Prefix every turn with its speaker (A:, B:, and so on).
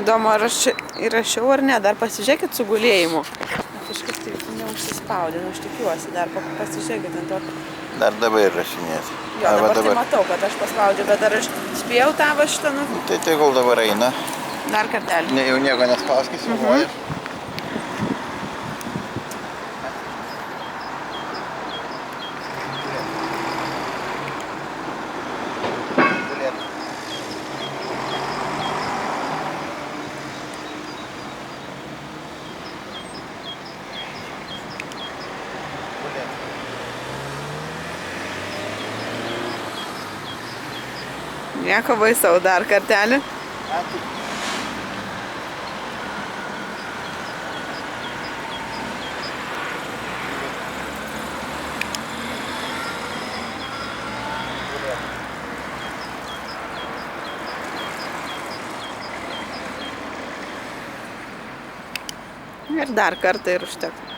A: Įdomu, ar aš čia įrašiau ar ne, dar pasižiūrėkit su gulėjimu. Kažkas tai neužsispaudė, aš tikiuosi, dar pasižiūrėkit ant to.
B: Dar dabar įrašinėsi.
A: Jo, dabar tai matau, kad aš paspaudžiu, bet ar aš spėjau tą va šitą
B: Tai tegul dabar eina.
A: Dar kartelį.
B: Jau nieko nespauskis, filmuoji.
A: Nieko baisau, dar kartelį. Ir dar kartą ir užtektų.